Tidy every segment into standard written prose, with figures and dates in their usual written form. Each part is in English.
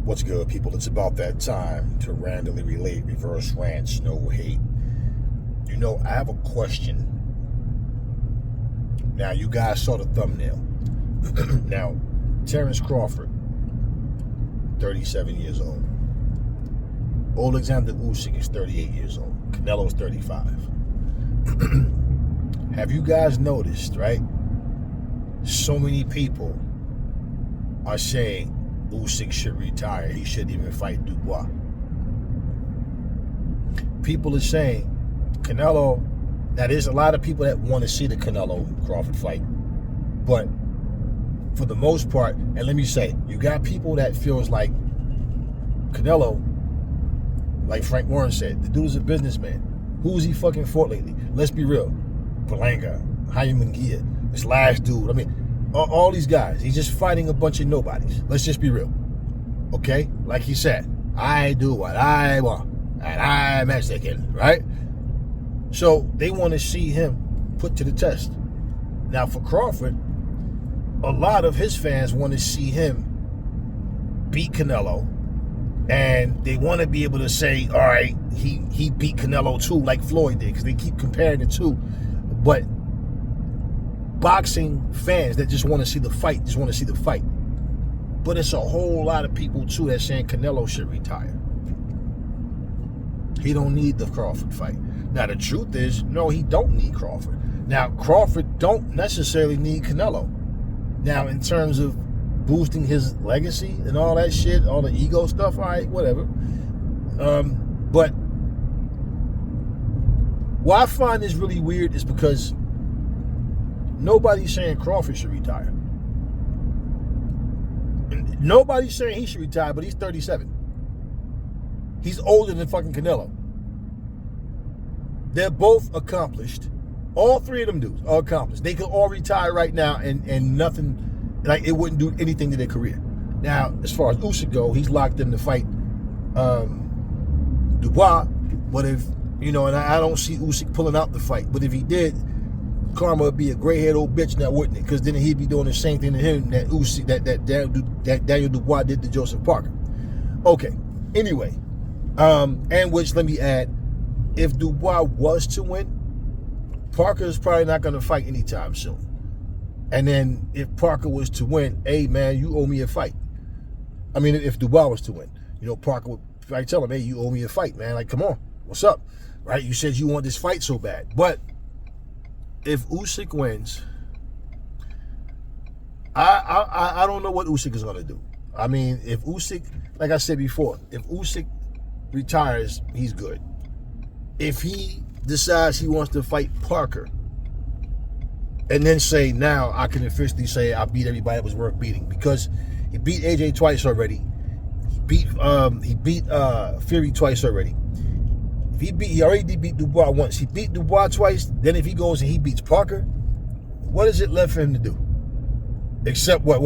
What's good, people? It's about that time to randomly relate reverse rants, no hate. You know, I have a question. Now, you guys saw the thumbnail. Now, Terrence Crawford, 37 years old. Alexander Usyk is 38 years old. Canelo is 35. Have you guys noticed, right? So many people are saying Usyk should retire. He shouldn't even fight Dubois. People are saying Canelo. Now, there's a lot of people that want to see the Canelo Crawford fight, but for the most part, and let me say, you got people that feels like Canelo, like Frank Warren said, the dude's a businessman. Who's he fucking fought lately? Let's be real. Palanga, Jaime Munguia, this last dude. I mean, all these guys. He's just fighting a bunch of nobodies. Let's just be real. Okay? Like he said, I do what I want, and I'm Mexican, right? So they want to see him put to the test. Now, for Crawford, a lot of his fans want to see him beat Canelo, and they want to be able to say, all right, he beat Canelo too, like Floyd did, because they keep comparing the two. But boxing fans that just want to see the fight, just want to see the fight. But it's a whole lot of people too that's saying Canelo should retire. He don't need the Crawford fight. Now, the truth is, no, he don't need Crawford. Now, Crawford don't necessarily need Canelo. Now, in terms of boosting his legacy and all that shit, all the ego stuff, all right, whatever. But why I find this really weird is because nobody's saying Crawford should retire. Nobody's saying he should retire, but he's 37. He's older than fucking Canelo. They're both accomplished. All three of them dudes are accomplished. They could all retire right now and nothing, like it wouldn't do anything to their career. Now, as far as Usyk go, he's locked in to fight Dubois. But if, you know, and I don't see Usyk pulling out the fight, but if he did, karma would be a gray-haired old bitch now, wouldn't it? Because then he'd be doing the same thing to him that Usyk, that Daniel Dubois did to Joseph Parker. Okay, anyway, and which, let me add, if Dubois was to win, Parker's probably not going to fight anytime soon. And then if Parker was to win, hey, man, you owe me a fight. I mean, if Dubois was to win, you know, Parker would probably tell him, hey, you owe me a fight, man. Like, come on, what's up? Right? You said you want this fight so bad. But if Usyk wins, I don't know what Usyk is going to do. I mean, if Usyk, like I said before, if Usyk retires, he's good. If he decides he wants to fight Parker and then say, now I can officially say I beat everybody that was worth beating, because he beat AJ twice already. He beat Fury twice already. He already beat Dubois once. He beat Dubois twice. Then if he goes and he beats Parker, what is it left for him to do? Except what?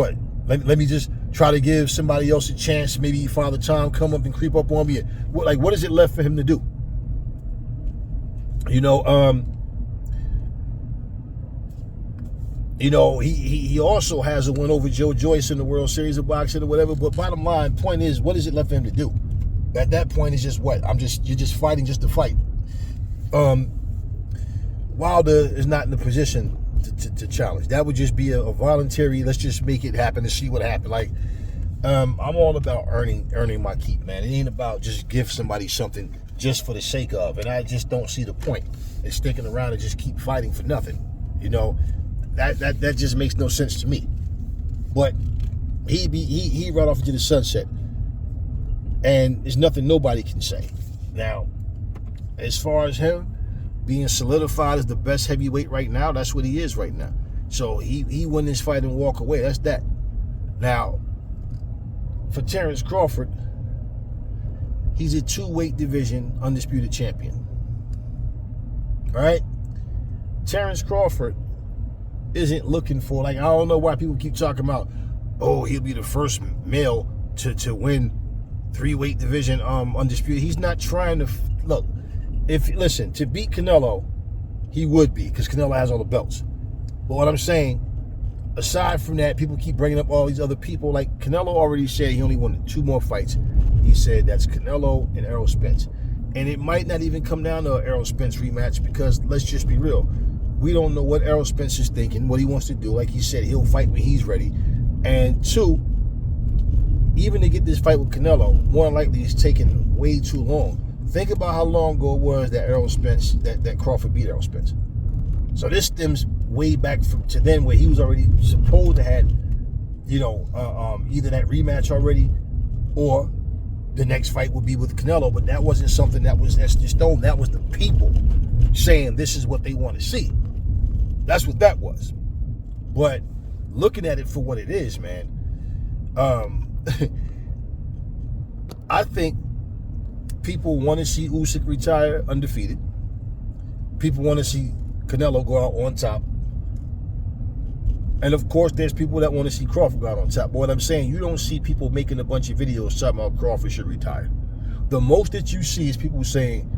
Let me just try to give somebody else a chance. Maybe Father Time come up and creep up on me. What is it left for him to do? You know, he also has a win over Joe Joyce in the World Series of Boxing or whatever. But bottom line, point is, what is it left for him to do? At that point, it's just what? You're just fighting just to fight. Wilder is not in the position to challenge. That would just be a voluntary, let's just make it happen and see what happens. Like, I'm all about earning my keep, man. It ain't about just give somebody something just for the sake of, and I just don't see the point in sticking around and just keep fighting for nothing. You know, that just makes no sense to me. But he right off into the sunset, and there's nothing nobody can say. Now, as far as him being solidified as the best heavyweight right now, that's what he is right now. So he win this fight and walk away. That's that. Now, for Terrence Crawford, he's a 2-weight division undisputed champion. All right? Terrence Crawford isn't looking for, like, I don't know why people keep talking about, oh, he'll be the first male to win 3-weight division undisputed. He's not trying to, look, listen, to beat Canelo, he would be, because Canelo has all the belts. But what I'm saying, aside from that, people keep bringing up all these other people. Like Canelo already said he only wanted 2 more fights. He said that's Canelo and Errol Spence. And it might not even come down to an Errol Spence rematch because let's just be real. We don't know what Errol Spence is thinking, what he wants to do. Like he said, he'll fight when he's ready. And 2, even to get this fight with Canelo, more than likely it's taking way too long. Think about how long ago it was that Errol Spence, that Crawford beat Errol Spence. So this stems way back to then where he was already supposed to have, either that rematch already or the next fight would be with Canelo. But that wasn't something that was etched in stone. That was the people saying this is what they want to see. That's what that was. But looking at it for what it is, man, I think people want to see Usyk retire undefeated. People want to see Canelo go out on top. And of course, there's people that want to see Crawford go out on top. But what I'm saying, you don't see people making a bunch of videos talking about Crawford should retire. The most that you see is people saying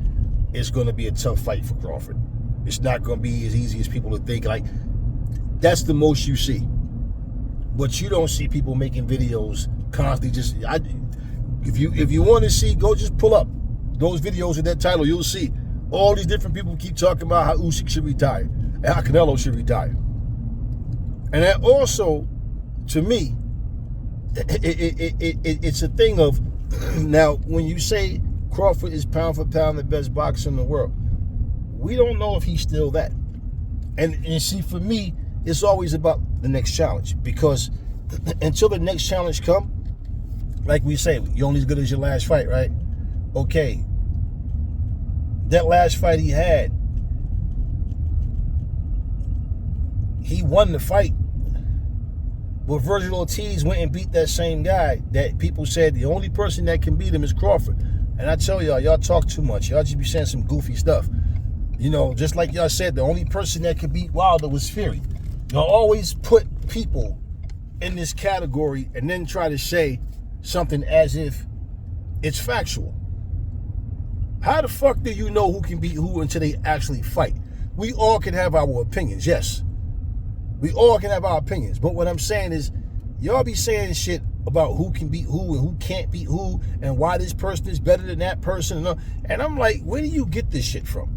it's going to be a tough fight for Crawford. It's not going to be as easy as people would think. Like, that's the most you see. But you don't see people making videos constantly. If you want to see, go just pull up those videos with that title. You'll see all these different people keep talking about how Usyk should retire and how Canelo should retire. And that also, to me, it's a thing of, now, when you say Crawford is pound for pound the best boxer in the world, we don't know if he's still that. And see, for me, it's always about the next challenge. Because until the next challenge come, like we say, you're only as good as your last fight, right? Okay. That last fight he had, he won the fight. But Virgil Ortiz went and beat that same guy that people said the only person that can beat him is Crawford. And I tell y'all talk too much. Y'all just be saying some goofy stuff. Just like y'all said, the only person that could beat Wilder was Fury. Y'all always put people in this category and then try to say something as if it's factual. How the fuck do you know who can beat who until they actually fight? We all can have our opinions, yes. We all can have our opinions. But what I'm saying is, y'all be saying shit about who can beat who and who can't beat who and why this person is better than that person. And I'm like, where do you get this shit from?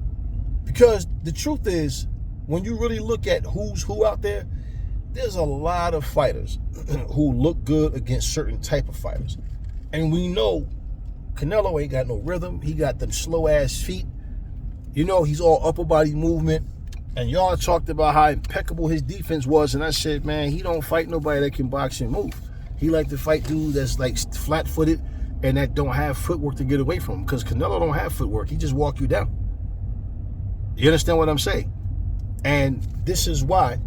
Because the truth is, when you really look at who's who out there, there's a lot of fighters who look good against certain type of fighters. And we know Canelo ain't got no rhythm. He got them slow-ass feet. He's all upper body movement. And y'all talked about how impeccable his defense was. And I said, man, he don't fight nobody that can box and move. He like to fight dudes that's like flat-footed and that don't have footwork to get away from him. Because Canelo don't have footwork. He just walk you down. You understand what I'm saying? And this is why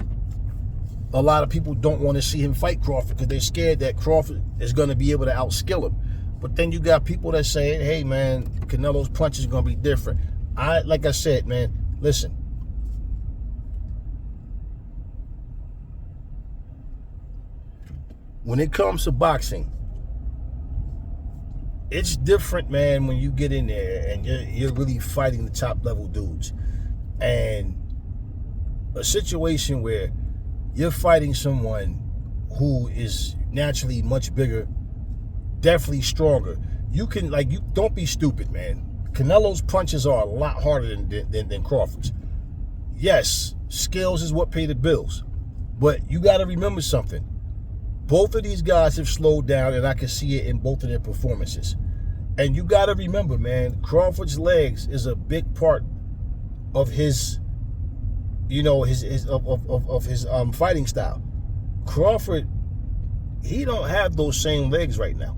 a lot of people don't want to see him fight Crawford, because they're scared that Crawford is going to be able to outskill him. But then you got people that say, hey, man, Canelo's punch is going to be different. Like I said, man, listen. When it comes to boxing, it's different, man, when you get in there and you're really fighting the top level dudes. And a situation where you're fighting someone who is naturally much bigger, definitely stronger. You don't be stupid, man. Canelo's punches are a lot harder than Crawford's. Yes, skills is what pay the bills. But you got to remember something. Both of these guys have slowed down, and I can see it in both of their performances. And you got to remember, man, Crawford's legs is a big part of his, his fighting style. Crawford, he don't have those same legs right now.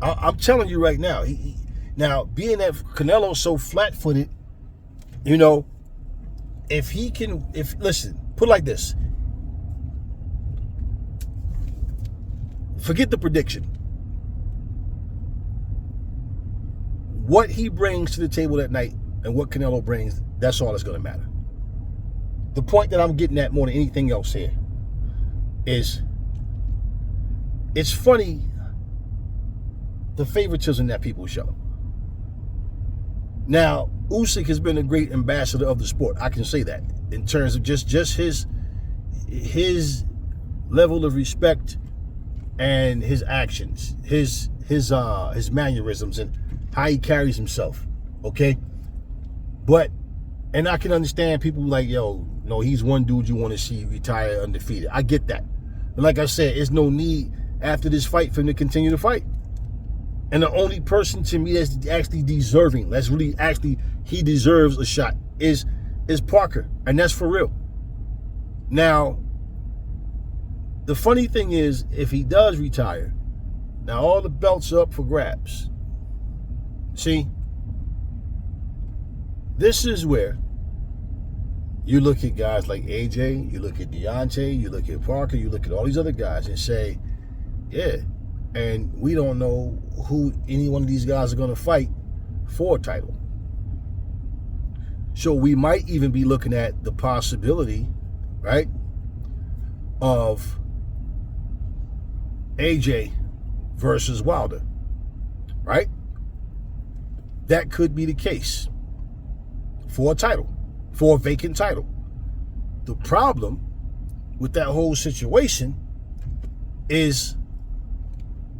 I'm telling you right now. Now, being that Canelo's so flat-footed, listen, put it like this. Forget the prediction. What he brings to the table that night and what Canelo brings, that's all that's going to matter. The point that I'm getting at more than anything else here is, it's funny the favoritism that people show. Now, Usyk has been a great ambassador of the sport. I can say that in terms of just his level of respect and his actions, his mannerisms and how he carries himself. Okay? But, and I can understand people like, yo, no, he's one dude you want to see retire undefeated. I get that. But like I said, there's no need after this fight for him to continue to fight. And the only person to me that's actually deserving, that's really actually, he deserves a shot, is Parker. And that's for real. Now, the funny thing is, if he does retire, now all the belts are up for grabs. See? This is where you look at guys like AJ, you look at Deontay, you look at Parker, you look at all these other guys and say, yeah, and we don't know who any one of these guys are going to fight for a title. So we might even be looking at the possibility, right, of AJ versus Wilder, right? That could be the case for a title, for a vacant title. The problem with that whole situation is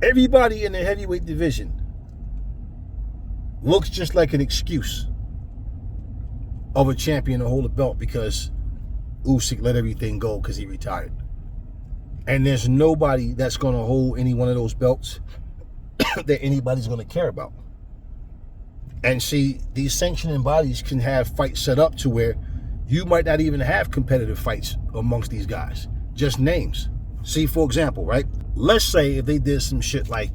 everybody in the heavyweight division looks just like an excuse of a champion to hold a belt because Usyk let everything go because he retired. And there's nobody that's going to hold any one of those belts that anybody's going to care about. And see, these sanctioning bodies can have fights set up to where you might not even have competitive fights amongst these guys. Just names. See, for example, right? Let's say if they did some shit like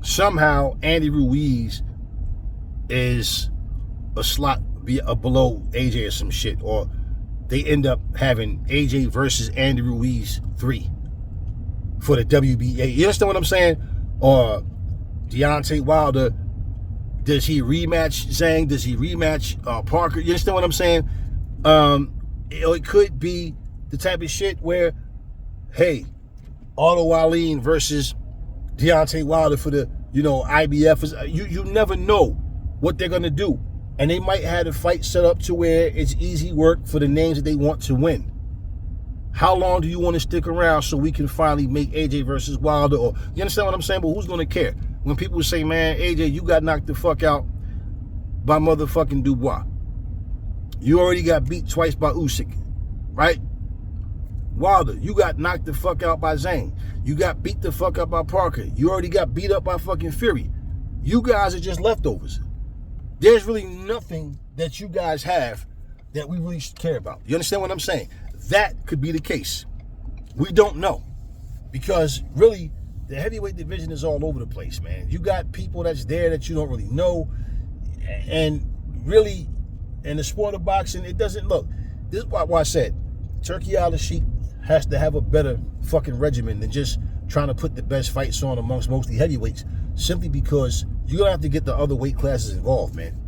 somehow Andy Ruiz is a slot below AJ or some shit, or they end up having AJ versus Andy Ruiz 3 for the WBA. You understand what I'm saying? Or Deontay Wilder, does he rematch Zhang? Does he rematch Parker? You understand what I'm saying? It could be the type of shit where, hey, Otto Wallin versus Deontay Wilder for the, IBF. You never know what they're going to do. And they might have a fight set up to where it's easy work for the names that they want to win. How long do you want to stick around so we can finally make AJ versus Wilder? Or, you understand what I'm saying? But who's going to care? When people say, man, AJ, you got knocked the fuck out by motherfucking Dubois. You already got beat twice by Usyk, right? Wilder, you got knocked the fuck out by Zhang. You got beat the fuck up by Parker. You already got beat up by fucking Fury. You guys are just leftovers. There's really nothing that you guys have that we really should care about. You understand what I'm saying? That could be the case. We don't know. Because really, the heavyweight division is all over the place, man. You got people that's there that you don't really know. And really, in the sport of boxing, it doesn't look. This is why I said, Turkey Al-Sheikh has to have a better fucking regimen than just trying to put the best fights on amongst mostly heavyweights, simply because you're going to have to get the other weight classes involved, man.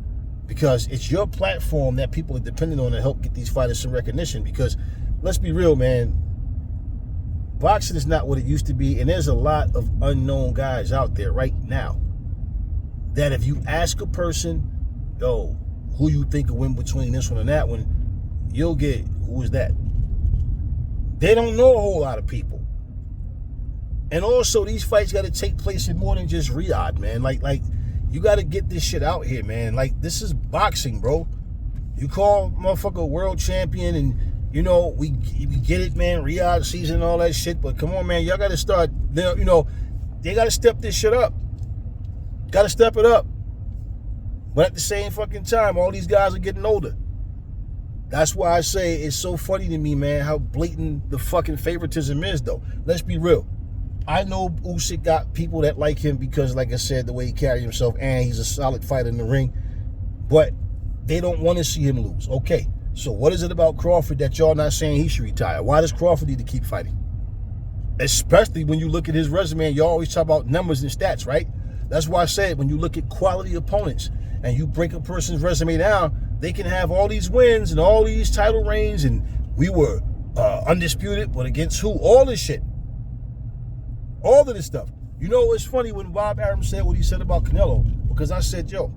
Because it's your platform that people are dependent on to help get these fighters some recognition. Because, let's be real, man, boxing is not what it used to be, and there's a lot of unknown guys out there right now that if you ask a person, yo, who you think will win between this one and that one, you'll get, who is that? They don't know a whole lot of people. And also, these fights got to take place in more than just Riyadh, man. Like you got to get this shit out here, man. Like, this is boxing, bro. You call motherfucker world champion, and, we get it, man. Riyadh season and all that shit. But come on, man. Y'all got to start, they got to step this shit up. Got to step it up. But at the same fucking time, all these guys are getting older. That's why I say it's so funny to me, man, how blatant the fucking favoritism is, though. Let's be real. I know Usyk got people that like him because, like I said, the way he carries himself, and he's a solid fighter in the ring. But they don't want to see him lose. Okay, so what is it about Crawford that y'all not saying he should retire? Why does Crawford need to keep fighting? Especially when you look at his resume, y'all always talk about numbers and stats, right? That's why I said when you look at quality opponents and you break a person's resume down, they can have all these wins and all these title reigns, and we were undisputed, but against who? All this shit. All of this stuff. It's funny when Bob Arum said what he said about Canelo, because I said, yo,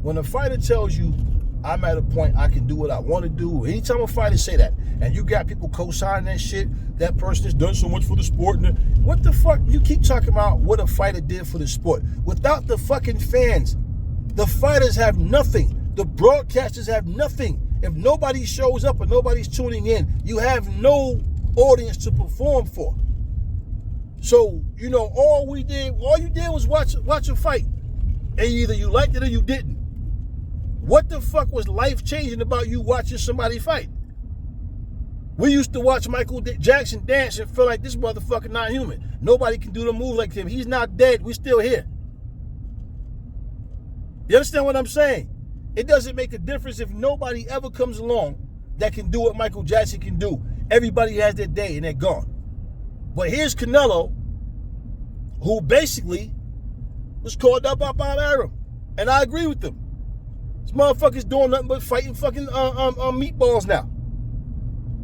when a fighter tells you I'm at a point I can do what I want to do. Anytime a fighter say that, and you got people co-signing that shit, that person has done so much for the sport. What the fuck? You keep talking about what a fighter did for the sport. Without the fucking fans, the fighters have nothing. The broadcasters have nothing. If nobody shows up or nobody's tuning in, you have no audience to perform for. So, you know, all you did was watch a fight. And either you liked it or you didn't. What the fuck was life-changing about you watching somebody fight? We used to watch Michael Jackson dance and feel like this motherfucker not human. Nobody can do the move like him. He's not dead. We're still here. You understand what I'm saying? It doesn't make a difference if nobody ever comes along that can do what Michael Jackson can do. Everybody has their day and they're gone. But here's Canelo, who basically was called up by Arab. And I agree with them. This motherfucker's doing nothing but fighting fucking meatballs now.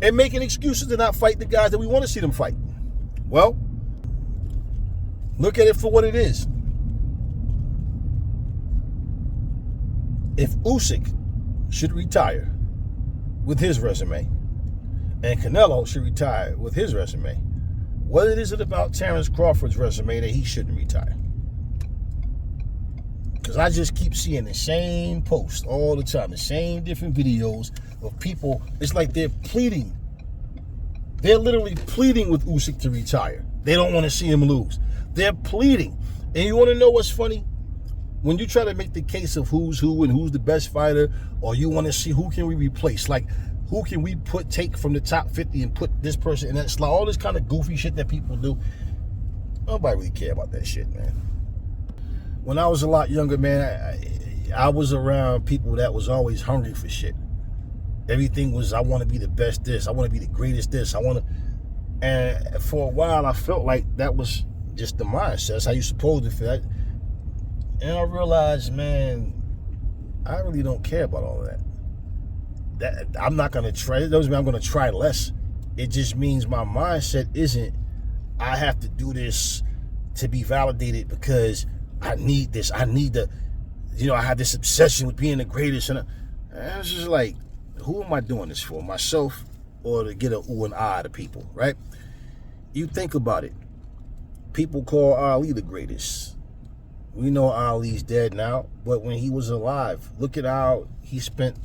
And making excuses to not fight the guys that we want to see them fight. Well, look at it for what it is. If Usyk should retire with his resume, and Canelo should retire with his resume, what is it about Terrence Crawford's resume that he shouldn't retire? Because I just keep seeing the same posts all the time, the same different videos of people. It's like they're pleading. They're literally pleading with Usyk to retire. They don't want to see him lose. They're pleading. And you want to know what's funny? When you try to make the case of who's who and who's the best fighter, or you want to see who can we replace, like who can we take from the top 50 and put this person in that slot, all this kind of goofy shit that people do, nobody really care about that shit, man. When I was a lot younger, man, I was around people that was always hungry for shit. Everything was, I want to be the best this, I want to be the greatest this, and for a while I felt like that was just the mindset. That's how you supposed to feel. And I realized, man, I really don't care about all of that. I'm not going to try. It doesn't mean I'm going to try less. It just means my mindset isn't, I have to do this to be validated because I need this. I need the, I have this obsession with being the greatest. And it's just like, who am I doing this for? Myself or to get an ooh and ah to people, right? You think about it. People call Ali the greatest. We know Ali's dead now, but when he was alive, look at how he spent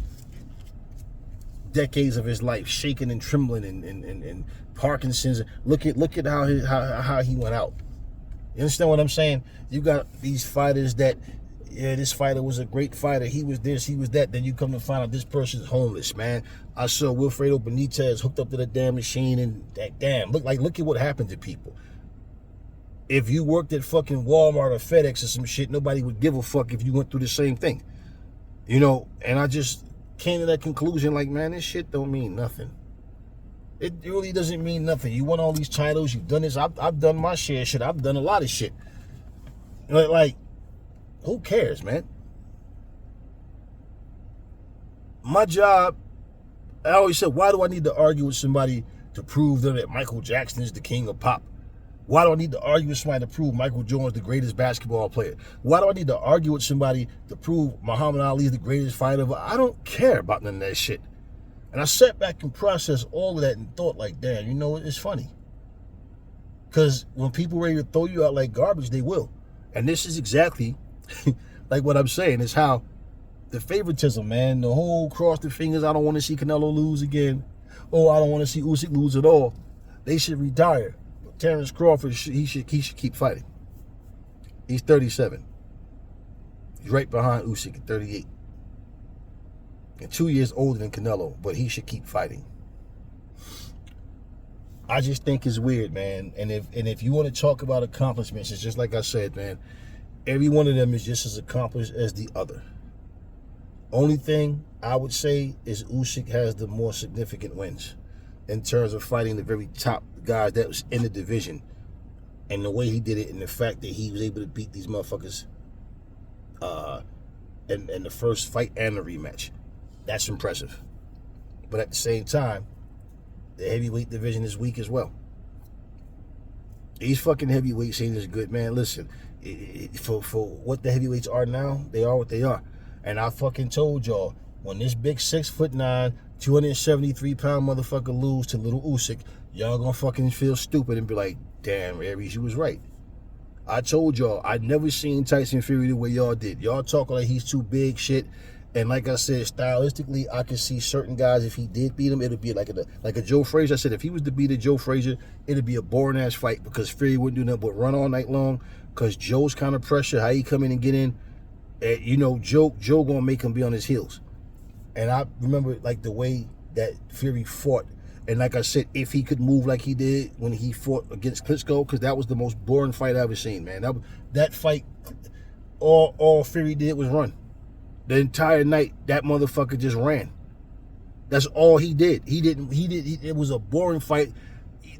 decades of his life shaking and trembling and Parkinson's. Look at how he went out. You understand what I'm saying? You got these fighters that, yeah, this fighter was a great fighter. He was this, he was that. Then you come to find out this person's homeless, man. I saw Wilfredo Benitez hooked up to the damn machine, and look at what happened to people. If you worked at fucking Walmart or FedEx or some shit, nobody would give a fuck if you went through the same thing. And I just came to that conclusion, like, man, this shit don't mean nothing. It really doesn't mean nothing. You won all these titles, you've done this. I've done my share of shit. I've done a lot of shit. Like, who cares, man? My job, I always said, why do I need to argue with somebody to prove that Michael Jackson is the king of pop? Why do I need to argue with somebody to prove Michael Jordan's the greatest basketball player? Why do I need to argue with somebody to prove Muhammad Ali is the greatest fighter? I don't care about none of that shit. And I sat back and processed all of that and thought, like, damn, it's funny. Because when people ready to throw you out like garbage, they will. And this is exactly like what I'm saying. Is how the favoritism, man, the whole cross the fingers, I don't want to see Canelo lose again. Oh, I don't want to see Usyk lose at all. They should retire. Terrence Crawford, he should keep fighting. He's 37. He's right behind Usyk at 38. And 2 years older than Canelo, but he should keep fighting. I just think it's weird, man. And if you want to talk about accomplishments, it's just like I said, man. Every one of them is just as accomplished as the other. Only thing I would say is Usyk has the more significant wins in terms of fighting the very top guys that was in the division, and the way he did it, and the fact that he was able to beat these motherfuckers in the first fight and the rematch. That's impressive. But at the same time, the heavyweight division is weak as well. These fucking heavyweights ain't as good, man. Listen, for what the heavyweights are now, they are what they are. And I fucking told y'all, when this big 6'9", 273-pound motherfucker lose to little Usyk, y'all gonna fucking feel stupid and be like, damn, Aries, you was right. I told y'all, I never seen Tyson Fury the way y'all did. Y'all talking like he's too big shit. And like I said, stylistically, I can see certain guys, if he did beat him, it'd be like a Joe Frazier. I said, if he was to beat a Joe Frazier, it'd be a boring-ass fight because Fury wouldn't do nothing but run all night long because Joe's kind of pressure, how he come in and get in, and, Joe gonna make him be on his heels. And I remember, like, the way that Fury fought. And like I said, if he could move like he did when he fought against Klitschko, because that was the most boring fight I ever seen, man. That fight, all Fury did was run. The entire night, that motherfucker just ran. That's all he did. It was a boring fight.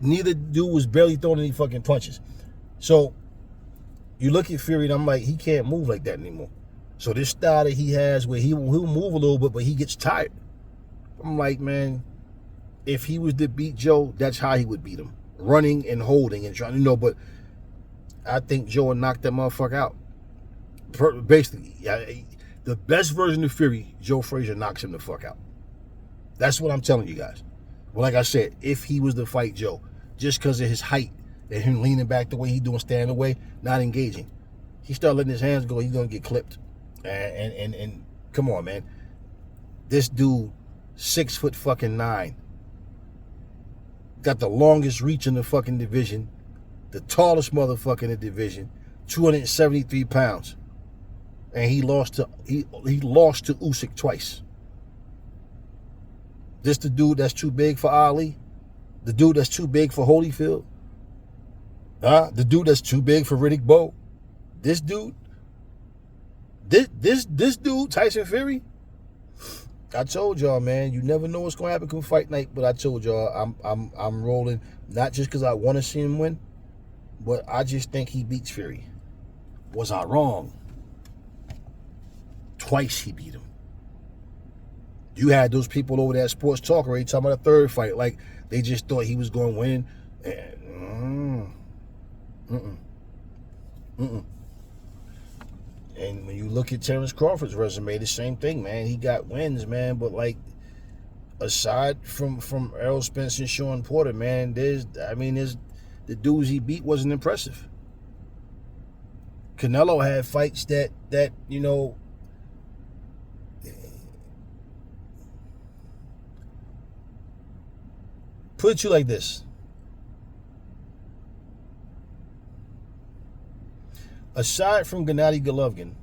Neither dude was barely throwing any fucking punches. So, you look at Fury and I'm like, he can't move like that anymore. So this style that he has where he'll move a little bit, but he gets tired. I'm like, man, if he was to beat Joe, that's how he would beat him. Running and holding and trying to, but I think Joe would knock that motherfucker out. Basically, the best version of Fury, Joe Frazier knocks him the fuck out. That's what I'm telling you guys. Well, like I said, if he was to fight Joe, just because of his height and him leaning back the way he doing, standing away, not engaging, he start letting his hands go, he's gonna get clipped. And come on, man, this dude, 6'9", got the longest reach in the fucking division, the tallest motherfucker in the division, 273 pounds. And he lost to Usyk twice. This the dude that's too big for Ali? The dude that's too big for Holyfield? The dude that's too big for Riddick Bowe? This dude? This dude, Tyson Fury? I told y'all, man, you never know what's gonna happen come fight night, but I told y'all I'm rolling, not just because I want to see him win, but I just think he beats Fury. Was I wrong? Twice he beat him. You had those people over there at Sports Talk already talking about a third fight, like they just thought he was going to win. And when you look at Terrence Crawford's resume, the same thing, man. He got wins, man, but like aside from Errol Spence and Sean Porter, man, there's the dudes he beat wasn't impressive. Canelo had fights that put it to you like this. Aside from Gennady Golovkin,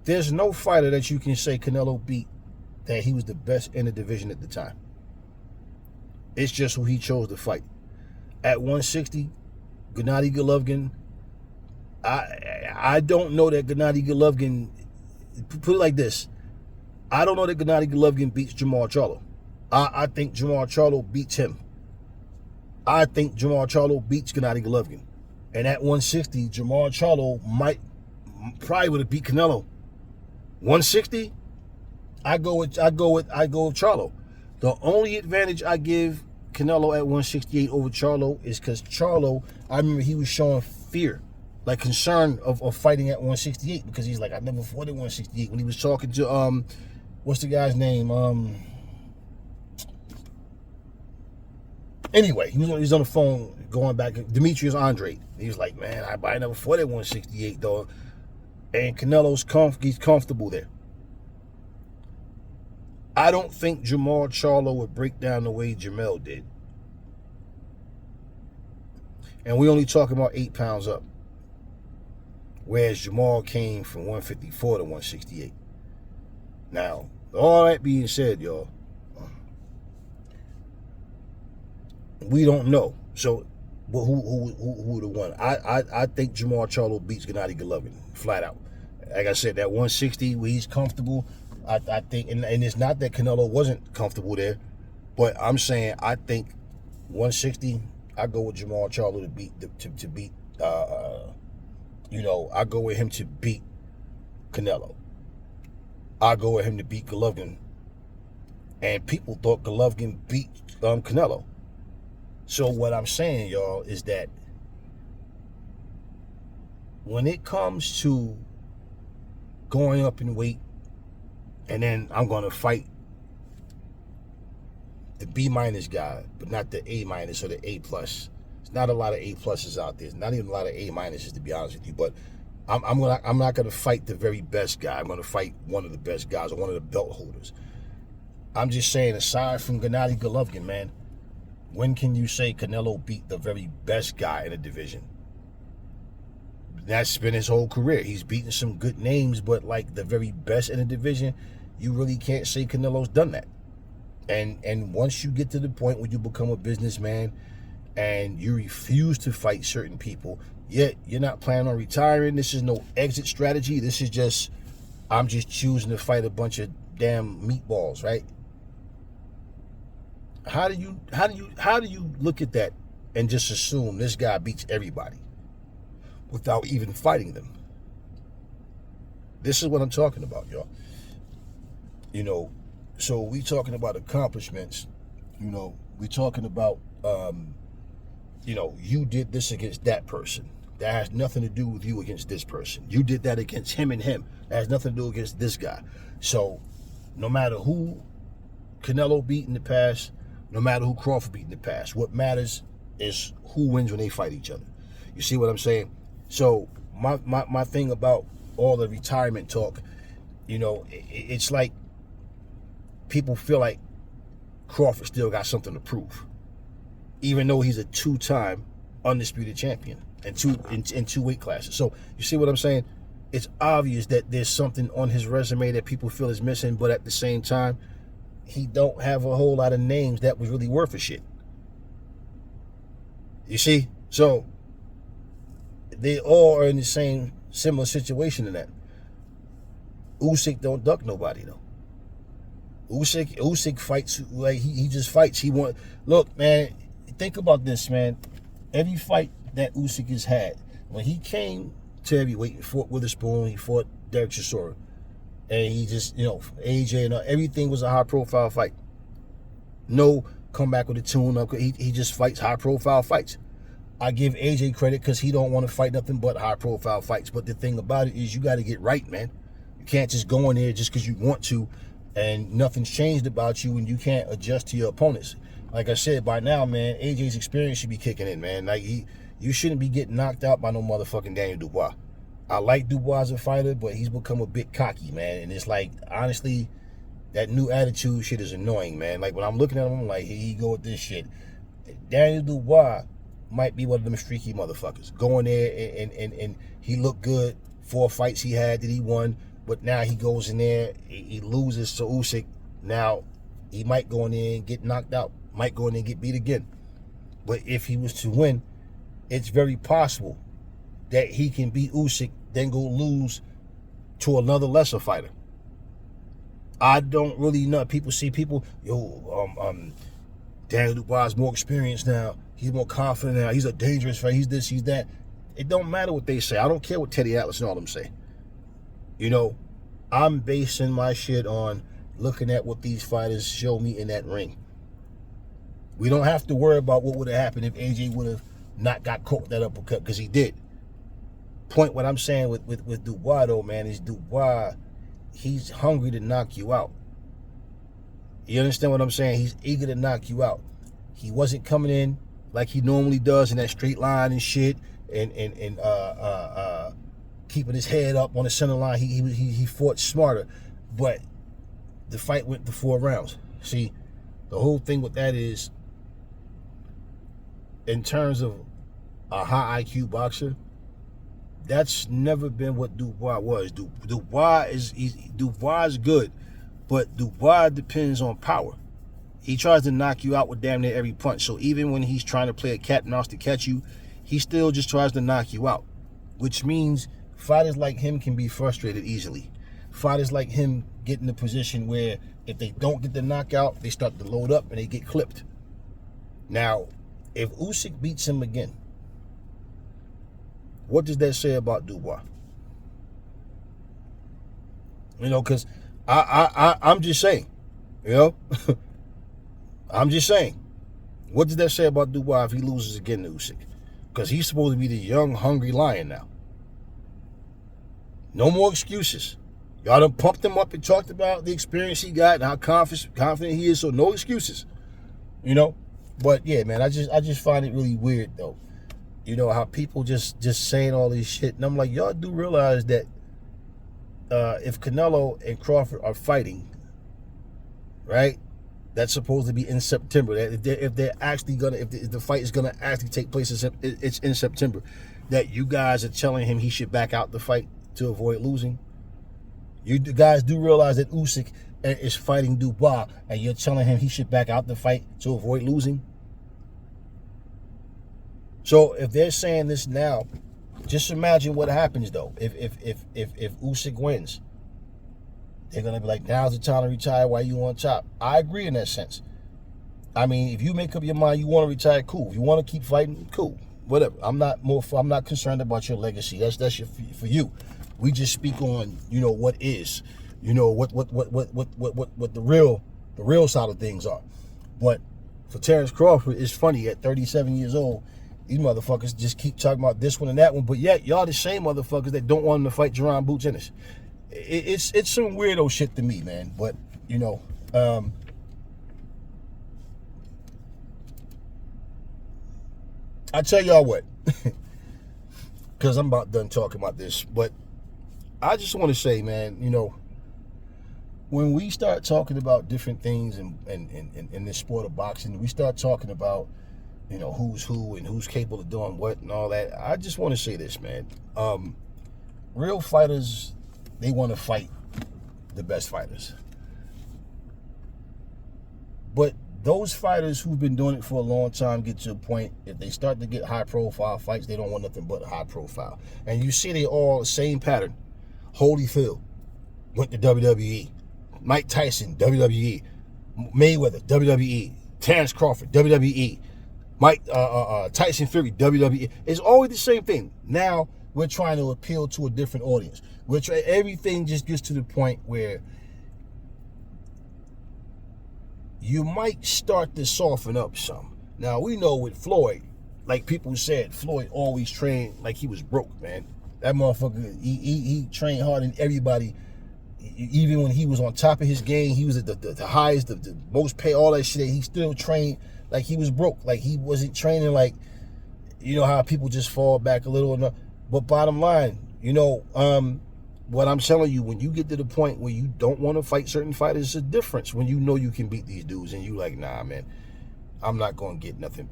there's no fighter that you can say Canelo beat that he was the best in the division at the time. It's just who he chose to fight. At 160, Gennady Golovkin, I don't know that Gennady Golovkin, put it like this, I don't know that Gennady Golovkin beats Jamal Charlo. I think Jamal Charlo beats him. I think Jamal Charlo beats Gennady Golovkin. And at 160, Jamal Charlo probably would have beat Canelo. 160, I go with Charlo. The only advantage I give Canelo at 168 over Charlo is because Charlo, I remember he was showing fear, like concern of fighting at 168 because he's like, I never fought at 168. When he was talking to what's the guy's name? Anyway, he was on the phone going back, Demetrius Andre. He was like, man, I never fought at 168 though. And Canelo's he's comfortable there. I don't think Jamal Charlo would break down the way Jamel did. And we only talking about 8 pounds up. Whereas Jamal came from 154 to 168. Now, all that being said, y'all, we don't know. So, who would have won? I think Jamal Charlo beats Gennady Golovkin, flat out. Like I said, that 160 where he's comfortable, I think, and it's not that Canelo wasn't comfortable there, but I'm saying I think 160, I go with Jamal Charlo to beat I go with him to beat Canelo. I go with him to beat Golovkin, and people thought Golovkin beat Canelo. So what I'm saying, y'all, is that when it comes to going up in weight, and then I'm going to fight the B- guy, but not the A- or the A+. There's not a lot of A+s out there. There's not even a lot of A- to be honest with you. But I'm not gonna fight the very best guy. I'm gonna fight one of the best guys or one of the belt holders. I'm just saying, aside from Gennady Golovkin, man, when can you say Canelo beat the very best guy in the division? That's been his whole career. He's beaten some good names, but like the very best in the division, you really can't say Canelo's done that. And once you get to the point where you become a businessman and you refuse to fight certain people, yet you're not planning on retiring, this is no exit strategy. This is just, I'm just choosing to fight a bunch of damn meatballs, right? How do you look at that and just assume this guy beats everybody without even fighting them? This is what I'm talking about, y'all. You know, so we talking about accomplishments. You know, we talking about, you know, you did this against that person. That has nothing to do with you against this person. You did that against him and him. That has nothing to do against this guy. So no matter who Canelo beat in the past, no matter who Crawford beat in the past, what matters is who wins when they fight each other. You see what I'm saying? So my thing about all the retirement talk, you know, it's like people feel like Crawford still got something to prove, even though he's a two-time undisputed champion and in two weight classes. So you see what I'm saying? It's obvious that there's something on his resume that people feel is missing, but at the same time, he don't have a whole lot of names that was really worth a shit. You see? So they all are in the same similar situation in that. Usyk don't duck nobody though. Usyk fights like he just fights. Look, man, think about this, man. Every fight that Usyk has had, when he came to heavyweight, he fought Witherspoon, he fought Derek Chisora, and he just, you know, AJ and everything was a high profile fight. No come back with a tune up. He just fights high profile fights. I give AJ credit because he don't want to fight nothing but high profile fights. But the thing about it is you got to get right, man. You can't just go in there just because you want to and nothing's changed about you and you can't adjust to your opponents. Like I said, by now, man, AJ's experience should be kicking in, man. Like you shouldn't be getting knocked out by no motherfucking Daniel Dubois. I like Dubois as a fighter, but he's become a bit cocky, man. And it's like, honestly, that new attitude shit is annoying, man. Like when I'm looking at him, I'm like, here you go with this shit. Daniel Dubois might be one of them streaky motherfuckers. Going there and he looked good. 4 fights he had that he won. But now he goes in there, he loses to Usyk. Now, he might go in there and get knocked out. Might go in there and get beat again. But if he was to win, it's very possible that he can beat Usyk, then go lose to another lesser fighter. I don't really know. Daniel Dubois is more experienced now. He's more confident now. He's a dangerous fighter. He's this, he's that. It don't matter what they say. I don't care what Teddy Atlas and all them say. You know, I'm basing my shit on looking at what these fighters show me in that ring. We don't have to worry about what would have happened if AJ would have not got caught with that uppercut, because he did. Point what I'm saying with Dubois, though, man, is Dubois, he's hungry to knock you out. You understand what I'm saying? He's eager to knock you out. He wasn't coming in like he normally does in that straight line and shit, and keeping his head up on the center line. He fought smarter, but the fight went to 4 rounds. See, the whole thing with that is, in terms of a high IQ boxer, that's never been what Dubois was. Dubois is good, but Dubois depends on power. He tries to knock you out with damn near every punch. So even when he's trying to play a cat and mouse to catch you, he still just tries to knock you out, which means fighters like him can be frustrated easily. Fighters like him get in a position where if they don't get the knockout, they start to load up and they get clipped. Now, if Usyk beats him again, what does that say about Dubois? You know, because I'm just saying, you know, I'm just saying, what does that say about Dubois if he loses again to Usyk? Because he's supposed to be the young, hungry lion now. No more excuses. Y'all done pumped him up and talked about the experience he got and how confident he is, so no excuses. You know? But yeah, man, I just find it really weird though. You know, how people just saying all this shit. And I'm like, y'all do realize that if Canelo and Crawford are fighting, right? That's supposed to be in September. If they're actually gonna, if the fight is gonna actually take place, it's in September. That you guys are telling him he should back out the fight to avoid losing. You guys do realize that Usyk is fighting Dubois, and you're telling him he should back out the fight to avoid losing. So if they're saying this now, just imagine what happens though. If Usyk wins, they're gonna be like, now's the time to retire while you on top. I agree in that sense. I mean, if you make up your mind you want to retire, cool. If you want to keep fighting, cool. Whatever. I'm not concerned about your legacy. That's for you. We just speak on, you know, what is, you know, what the real side of things are. But for Terrence Crawford, it's funny, at 37 years old, these motherfuckers just keep talking about this one and that one, but yet y'all the same motherfuckers that don't want him to fight Jerron Boots Ennis. It's some weirdo shit to me, man. But you know, I tell y'all what, because I'm about done talking about this, but I just want to say, man, you know, when we start talking about different things in this sport of boxing, we start talking about, you know, who's who and who's capable of doing what and all that. I just want to say this, man. Real fighters, they want to fight the best fighters. But those fighters who've been doing it for a long time get to a point, if they start to get high-profile fights, they don't want nothing but high profile. And you see they all the same pattern. Holyfield went to WWE. Mike Tyson, WWE. Mayweather, WWE. Terrence Crawford, WWE. Tyson Fury, WWE. It's always the same thing. Now we're trying to appeal to a different audience. Everything just gets to the point where you might start to soften up some. Now we know with Floyd, like people said, Floyd always trained like he was broke, man. That motherfucker, he trained harder than everybody. Even when he was on top of his game, he was at the highest, the most pay, all that shit. He still trained like he was broke. Like he wasn't training like, you know, how people just fall back a little. But bottom line, you know, what I'm telling you, when you get to the point where you don't want to fight certain fighters, it's a difference. When you know you can beat these dudes and you like, nah, man, I'm not going to get nothing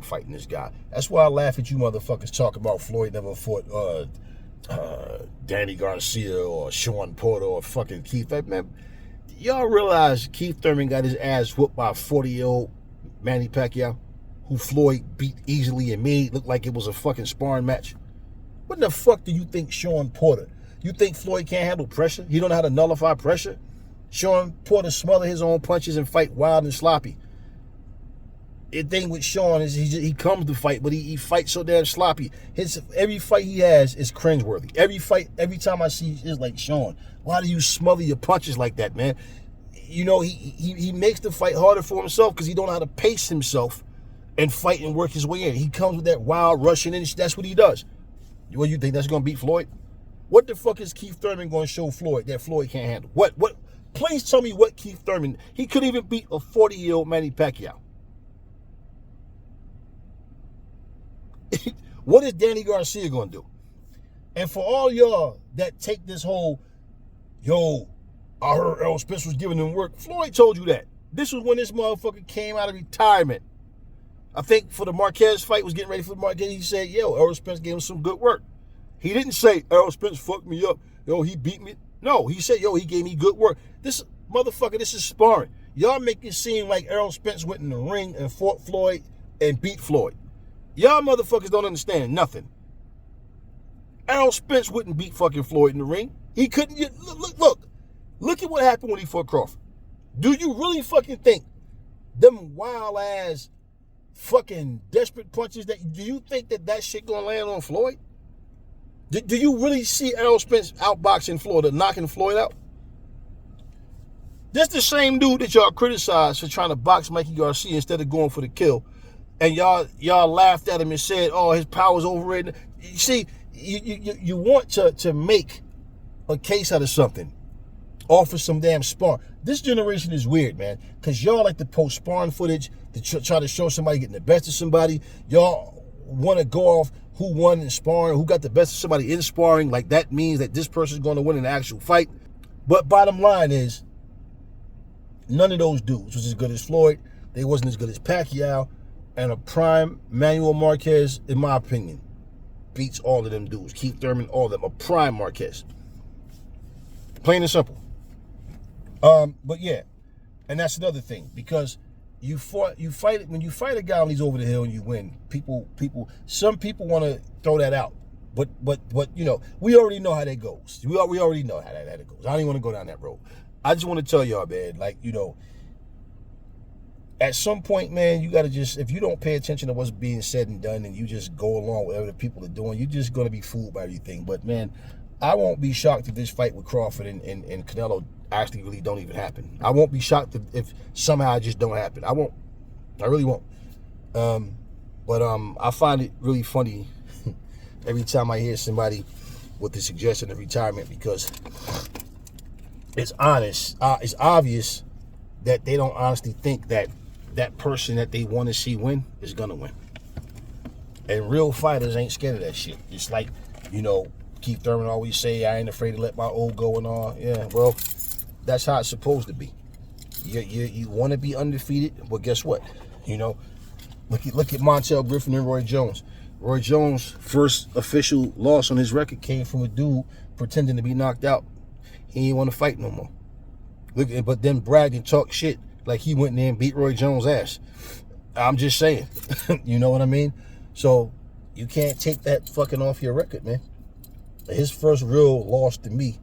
fighting this guy. That's why I laugh at you motherfuckers talk about Floyd never fought Danny Garcia or Sean Porter or fucking Keith. Man, y'all realize Keith Thurman got his ass whooped by a 40-year-old Manny Pacquiao, who Floyd beat easily and made it look like it was a fucking sparring match? What in the fuck do you think Sean Porter? You think Floyd can't handle pressure? He don't know how to nullify pressure? Sean Porter smother his own punches and fight wild and sloppy. The thing with Sean is he comes to fight, but he fights so damn sloppy. Every fight he has is cringeworthy. Every time I see it's like, Sean, why do you smother your punches like that, man? You know, he makes the fight harder for himself because he don't know how to pace himself and fight and work his way in. He comes with that wild rushing in. That's what he does. What, you think that's going to beat Floyd? What the fuck is Keith Thurman going to show Floyd that Floyd can't handle? What? Please tell me what Keith Thurman, he couldn't even beat a 40-year-old Manny Pacquiao. What is Danny Garcia going to do? And for all y'all that take this whole, yo, I heard Errol Spence was giving him work. Floyd told you that. This was when this motherfucker came out of retirement. I think for the Marquez fight, was getting ready for the Marquez, he said, yo, Errol Spence gave him some good work. He didn't say, Errol Spence fucked me up. Yo, he beat me. No, he said, yo, he gave me good work. This motherfucker, this is sparring. Y'all make it seem like Errol Spence went in the ring and fought Floyd and beat Floyd. Y'all motherfuckers don't understand nothing. Errol Spence wouldn't beat fucking Floyd in the ring. He couldn't. Look at what happened when he fought Crawford. Do you really fucking think them wild ass fucking desperate punches do you think that shit gonna land on Floyd? Do you really see Errol Spence outboxing Floyd or knocking Floyd out? This the same dude that y'all criticized for trying to box Mikey Garcia instead of going for the kill. And y'all laughed at him and said, oh, his power's overrated. You see, you want to make a case out of something. Offer some damn sparring. This generation is weird, man, because y'all like to post sparring footage to try to show somebody getting the best of somebody. Y'all want to go off who won in sparring, who got the best of somebody in sparring. Like that means that this person's going to win an actual fight. But bottom line is, none of those dudes was as good as Floyd. They wasn't as good as Pacquiao. And a prime Manuel Marquez, in my opinion, beats all of them dudes. Keith Thurman, all of them. A prime Marquez. Plain and simple. But yeah, and that's another thing, because when you fight a guy and he's over the hill and you win, some people want to throw that out, but you know, we already know how that goes. We already know how that goes. I don't even want to go down that road. I just want to tell y'all, man, like, you know, at some point, man, you got to just, if you don't pay attention to what's being said and done and you just go along with whatever the people are doing, you're just going to be fooled by everything. But man, I won't be shocked if this fight with Crawford and Canelo actually really don't even happen. I won't be shocked if somehow it just don't happen. I won't. I really won't. But I find it really funny every time I hear somebody with the suggestion of retirement, because it's honest. It's obvious that they don't honestly think that that person that they want to see win is gonna win. And real fighters ain't scared of that shit. It's like, you know, Keith Thurman always say, I ain't afraid to let my old go and all. Yeah, well, that's how it's supposed to be. You want to be undefeated, but guess what? You know, look at Montel Griffin and Roy Jones. Roy Jones' first official loss on his record came from a dude pretending to be knocked out. He ain't want to fight no more. But then bragged and talk shit like he went in there and beat Roy Jones' ass. I'm just saying. You know what I mean? So you can't take that fucking off your record, man. His first real loss to me,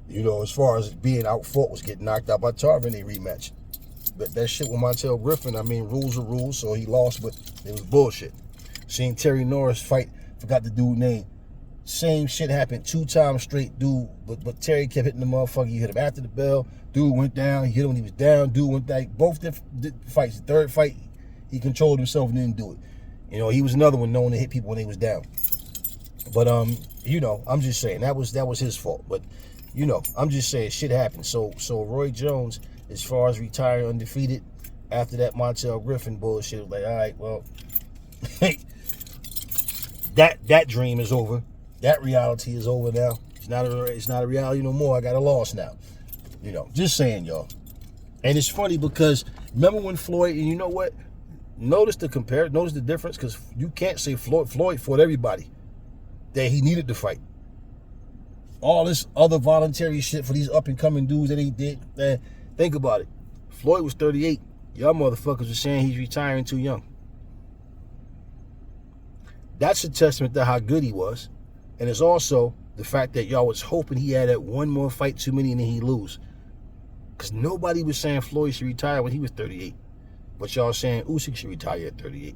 you know, as far as being out fought, was getting knocked out by Tarver in a rematch. But that shit with Montel Griffin, I mean, rules are rules, so he lost, but it was bullshit. Seeing Terry Norris fight, forgot the dude's name. Same shit happened 2 times straight, dude. But Terry kept hitting the motherfucker. He hit him after the bell. Dude went down. He hit him when he was down. Dude went down. Both the fights. The third fight, he controlled himself and didn't do it. You know, he was another one known to hit people when they was down. But you know, I'm just saying that was his fault. But you know, I'm just saying shit happened. So Roy Jones, as far as retiring undefeated after that Montel Griffin bullshit, was like, all right, well, that dream is over. That reality is over now. It's not a reality no more. I got a loss now. You know, just saying, y'all. And it's funny because remember when Floyd, and you know what? Notice the difference, because you can't say Floyd fought everybody that he needed to fight. All this other voluntary shit for these up-and-coming dudes that he did, man, think about it. Floyd was 38. Y'all motherfuckers are saying he's retiring too young. That's a testament to how good he was. And it's also the fact that y'all was hoping he had that one more fight too many and then he'd lose. Because nobody was saying Floyd should retire when he was 38. But y'all saying Usyk should retire at 38.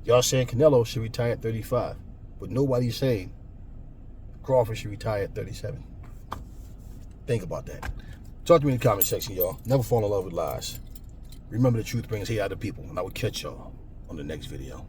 Y'all saying Canelo should retire at 35. But nobody's saying Crawford should retire at 37. Think about that. Talk to me in the comment section, y'all. Never fall in love with lies. Remember, the truth brings hate out of people. And I will catch y'all on the next video.